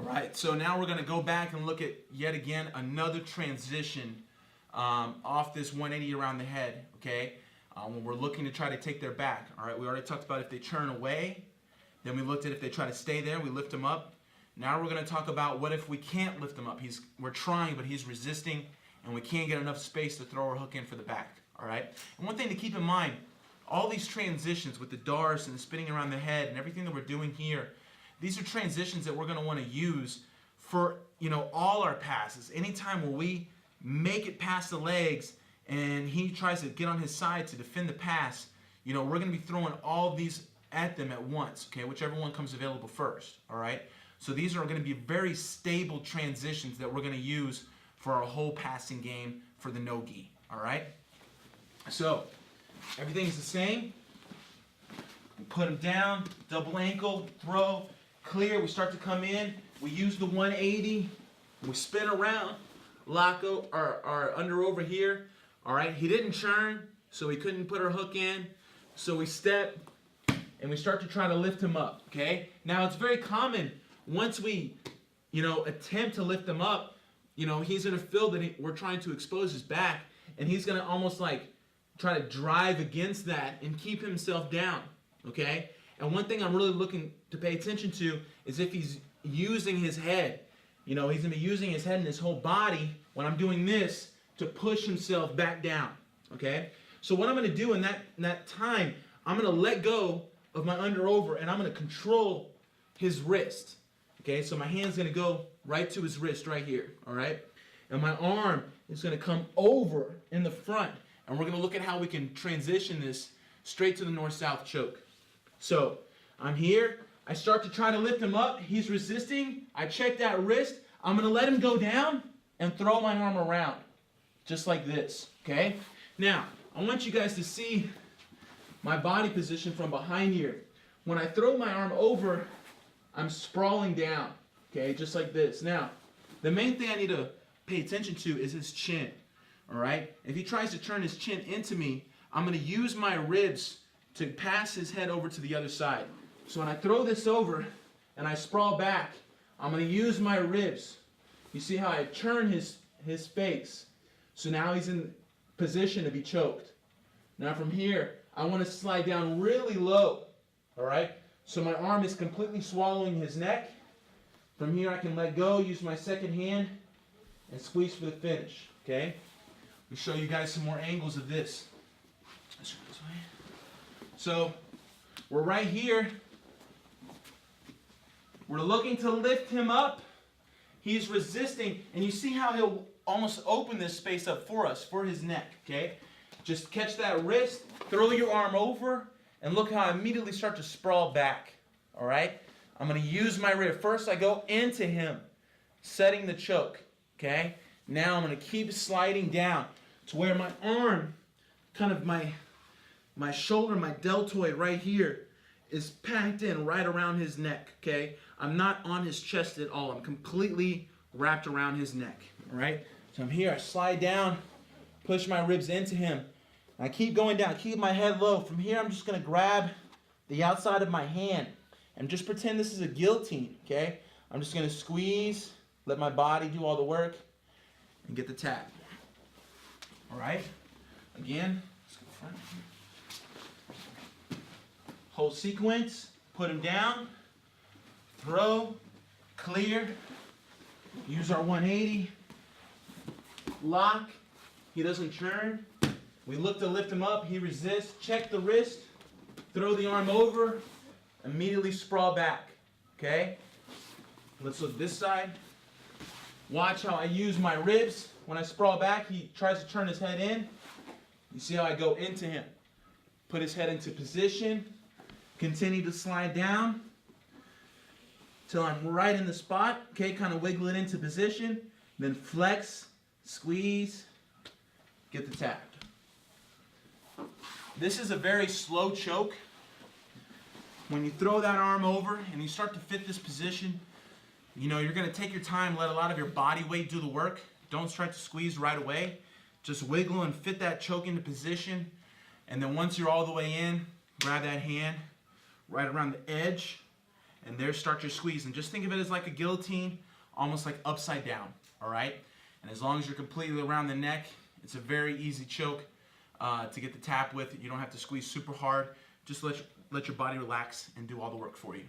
right, so now we're going to go back and look at yet again another transition off this 180 around the head, okay? When we're looking to try to take their back, all right? We already talked about if they turn away, then we looked at if they try to stay there, we lift them up. Now we're going to talk about what if we can't lift him up. We're trying, but he's resisting, and we can't get enough space to throw our hook in for the back, all right? And one thing to keep in mind, all these transitions with the darts and the spinning around the head and everything that we're doing here, these are transitions that we're going to want to use for, all our passes. Anytime where we make it past the legs and he tries to get on his side to defend the pass, we're going to be throwing all these at them at once, okay? Whichever one comes available first, all right? So these are going to be very stable transitions that we're going to use for our whole passing game for the no-gi, all right? So everything's the same. We put them down, double ankle, throw, clear. We start to come in. We use the 180. We spin around, lock our under over here. All right, he didn't churn, so we couldn't put our hook in. So we step, and we start to try to lift him up, okay? Now, it's very common once we, attempt to lift him up, he's going to feel that we're trying to expose his back, and he's going to almost like try to drive against that and keep himself down, okay? And one thing I'm really looking to pay attention to is if he's using his head. He's going to be using his head and his whole body when I'm doing this to push himself back down, okay? So what I'm going to do in that time, I'm going to let go of my under over and I'm going to control his wrist, okay? So my hand's going to go right to his wrist right here, all right? And my arm is going to come over in the front. And we're going to look at how we can transition this straight to the north-south choke. So I'm here. I start to try to lift him up. He's resisting. I check that wrist. I'm going to let him go down and throw my arm around. Just like this, okay? Now, I want you guys to see my body position from behind here. When I throw my arm over, I'm sprawling down, okay? Just like this. Now, the main thing I need to pay attention to is his chin. All right? If he tries to turn his chin into me, I'm going to use my ribs to pass his head over to the other side. So when I throw this over and I sprawl back, I'm going to use my ribs. You see how I turn his face. So now he's in position to be choked. Now from here, I want to slide down really low. All right? So my arm is completely swallowing his neck. From here I can let go, use my second hand, and squeeze for the finish. Okay? Let me show you guys some more angles of this. So, we're right here. We're looking to lift him up. He's resisting, and you see how he'll almost open this space up for us, for his neck, okay? Just catch that wrist, throw your arm over, and look how I immediately start to sprawl back, all right? I'm going to use my rib. First, I go into him, setting the choke, okay? Now I'm going to keep sliding down to where my arm, kind of my shoulder, my deltoid right here, is packed in right around his neck, okay? I'm not on his chest at all. I'm completely wrapped around his neck, all right? So I'm here. I slide down, push my ribs into him. I keep going down, keep my head low. From here, I'm just going to grab the outside of my hand and just pretend this is a guillotine, okay? I'm just going to squeeze, let my body do all the work, and get the tap. All right? Again, let's go front. Whole sequence, put him down, throw, clear, use our 180, lock, he doesn't churn. We look to lift him up, he resists, check the wrist, throw the arm over, immediately sprawl back, okay? Let's look this side. Watch how I use my ribs. When I sprawl back, he tries to turn his head in. You see how I go into him. Put his head into position. Continue to slide down till I'm right in the spot. Okay, kind of wiggle it into position. Then flex, squeeze, get the tap. This is a very slow choke. When you throw that arm over and you start to fit this position, you're going to take your time, let a lot of your body weight do the work. Don't start to squeeze right away. Just wiggle and fit that choke into position. And then once you're all the way in, grab that hand right around the edge and there start your squeeze. And just think of it as like a guillotine, almost like upside down, all right? And as long as you're completely around the neck, it's a very easy choke to get the tap with. You don't have to squeeze super hard. Just let your body relax and do all the work for you.